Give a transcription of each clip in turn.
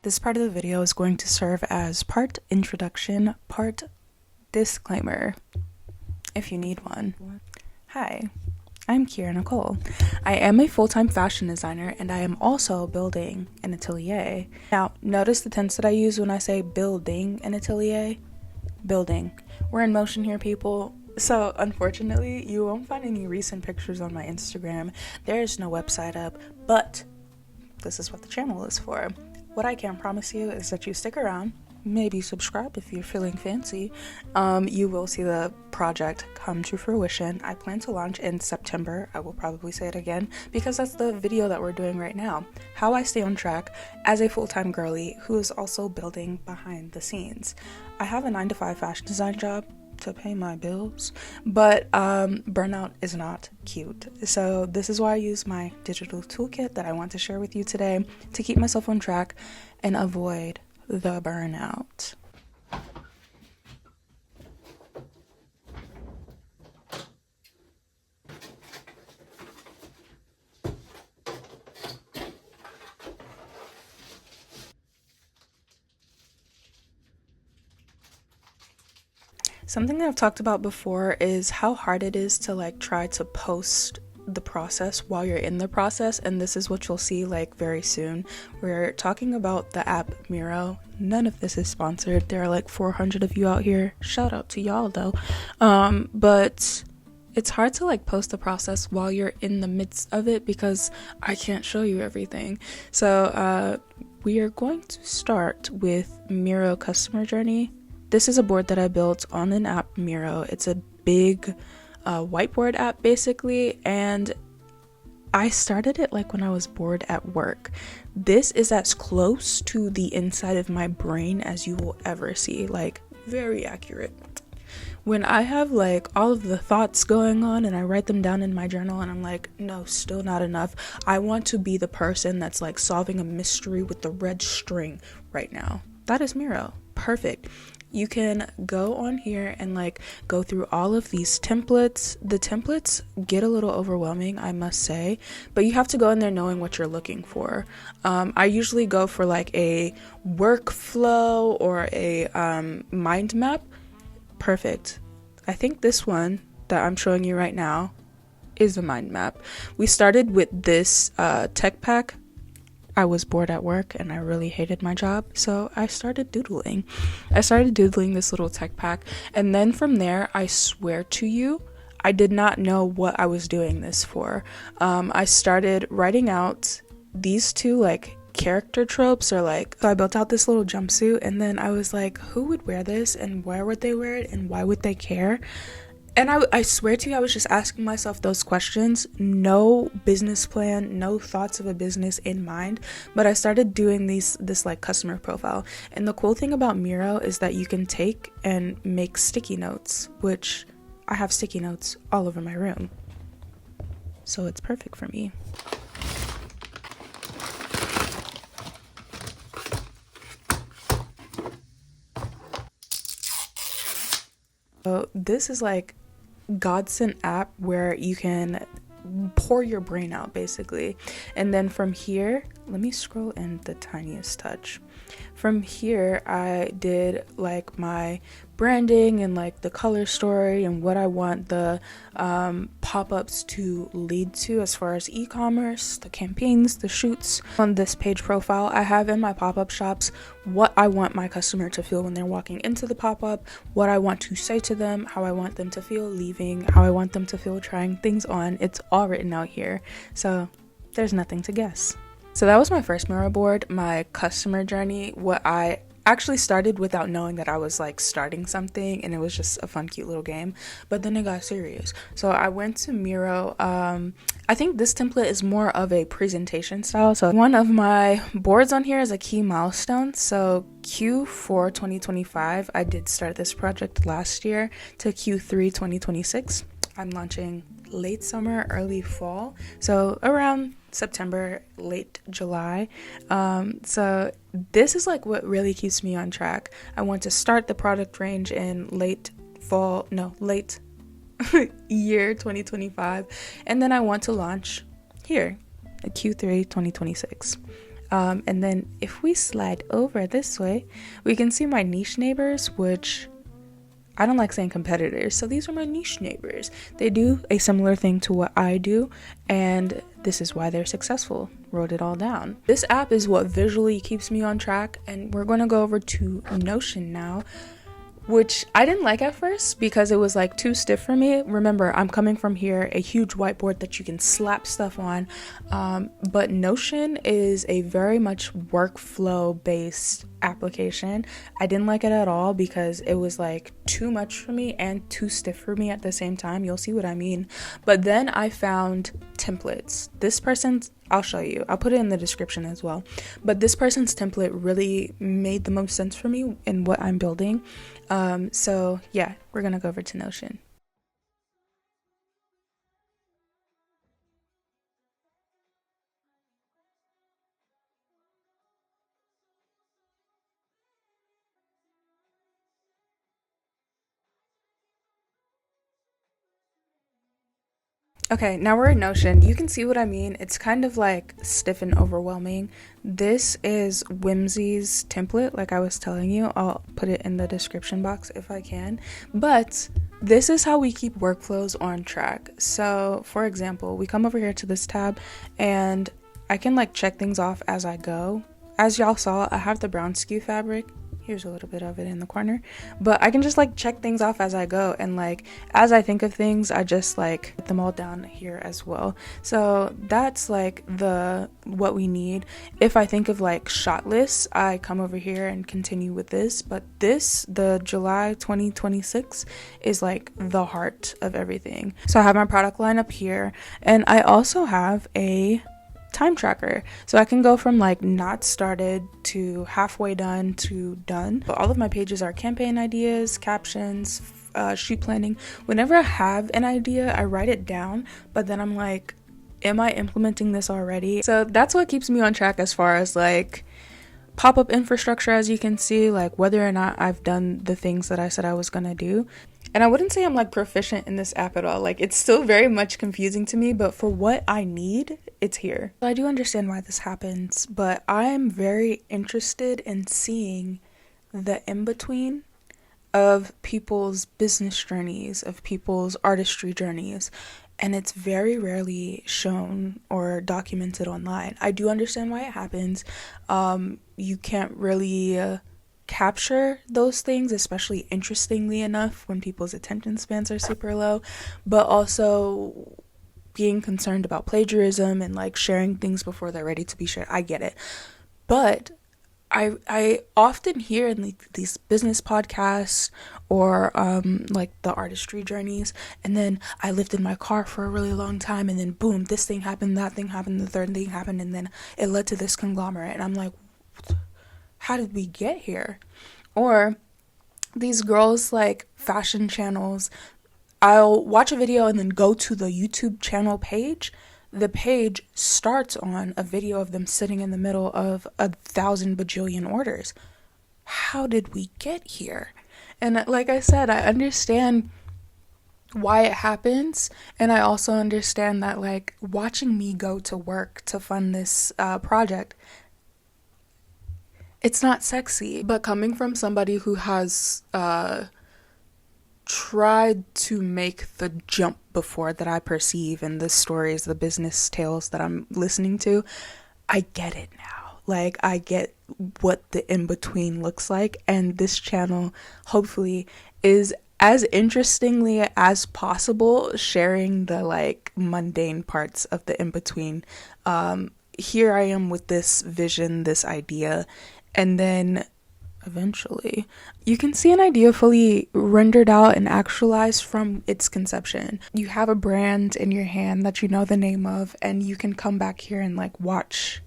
This part of the video is going to serve as part introduction, part disclaimer, if you need one. Hi, I'm Kira Nicole. I am a full-time fashion designer and I am also building an atelier. Now, notice the tense that I use when I say building an atelier. Building. We're in motion here, people. So unfortunately, you won't find any recent pictures on my Instagram. There is no website up, but this is what the channel is for. What I can promise you is that you stick around, maybe subscribe if you're feeling fancy. You will see the project come to fruition. I plan to launch in September. I will probably say it again because that's the video that we're doing right now. How I stay on track as a full-time girly who is also building behind the scenes. I have a 9-to-5 fashion design job to pay my bills, but burnout is not cute. So this is why I use my digital toolkit that I want to share with you today to keep myself on track and avoid the burnout. Something that I've talked about before is how hard it is to try to post the process while you're in the process, and this is what you'll see very soon. We're talking about the app Miro. None of this is sponsored. There are 400 of you out here. Shout out to y'all though. But it's hard to post the process while you're in the midst of it because I can't show you everything. So we are going to start with Miro Customer Journey. This is a board that I built on an app, Miro. It's a big whiteboard app basically, and I started it when I was bored at work. This is as close to the inside of my brain as you will ever see, very accurate. When I have all of the thoughts going on and I write them down in my journal and I'm no, still not enough. I want to be the person that's solving a mystery with the red string right now. That is Miro. Perfect. You can go on here and go through all of these templates. The templates get a little overwhelming, I must say, but you have to go in there knowing what you're looking for. I usually go for a workflow or a mind map. Perfect. I think this one that I'm showing you right now is a mind map. We started with this tech pack. I was bored at work and I really hated my job, so I started doodling. this little tech pack, and then from there, I swear to you, I did not know what I was doing this for. I started writing out these two character tropes, or so I built out this little jumpsuit, and then I was who would wear this and where would they wear it and why would they care? And I swear to you, I was just asking myself those questions. No business plan, no thoughts of a business in mind. But I started doing this customer profile. And the cool thing about Miro is that you can take and make sticky notes, which I have sticky notes all over my room. So it's perfect for me. So this is godsend app where you can pour your brain out basically, and then from here, let me scroll in the tiniest touch. From here I did my branding and the color story and what I want the pop-ups to lead to as far as e-commerce, the campaigns, the shoots. On this page profile, I have in my pop-up shops what I want my customer to feel when they're walking into the pop-up, what I want to say to them, how I want them to feel leaving, how I want them to feel trying things on. It's all written out here, so there's nothing to guess. So that was my first Miro board, my customer journey. What I actually started without knowing that I was starting something, and it was just a fun, cute little game. But then it got serious. So I went to Miro. I think this template is more of a presentation style. So one of my boards on here is a key milestone. So Q4 2025, I did start this project last year, to Q3 2026. I'm launching late summer, early fall. So around September, late July. So this is what really keeps me on track. I want to start the product range in late year 2025, and then I want to launch here at Q3 2026. And then if we slide over this way, we can see my niche neighbors, which I don't like saying competitors. So these are my niche neighbors. They do a similar thing to what I do, and this is why they're successful. Wrote it all down. This app is what visually keeps me on track, and we're going to go over to Notion now, which I didn't like at first because it was like too stiff for me. Remember, I'm coming from here, a huge whiteboard that you can slap stuff on, but Notion is a very much workflow based application. I didn't like it at all because it was like too much for me and too stiff for me at the same time. You'll see what I mean. But then I found templates. This person's, I'll show you, I'll put it in the description as well, but this person's template really made the most sense for me in what I'm building. So yeah, we're gonna go over to Notion. Okay, now we're in Notion. You can see what I mean. It's kind of like stiff and overwhelming. This is Whimsy's template, like I was telling you. I'll put it in the description box if I can. But this is how we keep workflows on track. So, for example, we come over here to this tab and I can like check things off as I go. As y'all saw, I have the brown skew fabric. Here's a little bit of it in the corner, but I can just like check things off as I go, and like as I think of things, I just like put them all down here as well. So that's like the what we need. If I think of like shot lists, I come over here and continue with this, but this, the July 2026, is like the heart of everything. So I have my product line up here, and I also have a time tracker, so I can go from like not started to halfway done to done. But all of my pages are campaign ideas, captions, shoot planning. Whenever I have an idea, I write it down, but then I'm like, am I implementing this already? So that's what keeps me on track as far as like pop-up infrastructure, as you can see, like whether or not I've done the things that I said I was gonna do. And I wouldn't say I'm like proficient in this app at all. Like it's still very much confusing to me, but for what I need, it's here. I do understand why this happens, but I'm very interested in seeing the in-between of people's business journeys, of people's artistry journeys, and it's very rarely shown or documented online. I do understand why it happens. You can't really capture those things, especially interestingly enough, when people's attention spans are super low, but also being concerned about plagiarism and like sharing things before they're ready to be shared. I get it, but I often hear in like these business podcasts or like the artistry journeys, and then I lived in my car for a really long time, and then boom, this thing happened, that thing happened, the third thing happened, and then it led to this conglomerate, and I'm like, how did we get here? Or these girls like fashion channels, I'll watch a video and then go to the YouTube channel page. The page starts on a video of them sitting in the middle of 1,000 bajillion orders. How did we get here? And like I said, I understand why it happens, and I also understand that like watching me go to work to fund this project, it's not sexy. But coming from somebody who has tried to make the jump before that I perceive in the stories, the business tales that I'm listening to, I get it now. Like I get what the in-between looks like, and this channel hopefully is as interestingly as possible sharing the like mundane parts of the in-between. Here I am with this vision, this idea, and then eventually you can see an idea fully rendered out and actualized from its conception. You have a brand in your hand that you know the name of, and you can come back here and like watch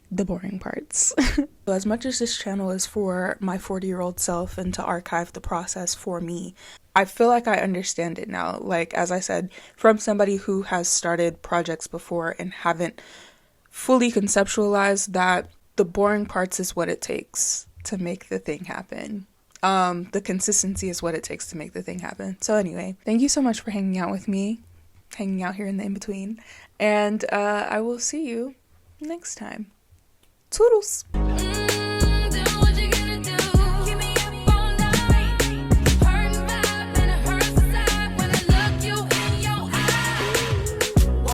the boring parts. So as much as this channel is for my 40-year-old self and to archive the process for me, I feel like I understand it now. Like, as I said, from somebody who has started projects before and haven't fully conceptualized that the boring parts is what it takes to make the thing happen. The consistency is what it takes to make the thing happen. So anyway, thank you so much for hanging out with me, hanging out here in the in-between, and I will see you next time. Toodles!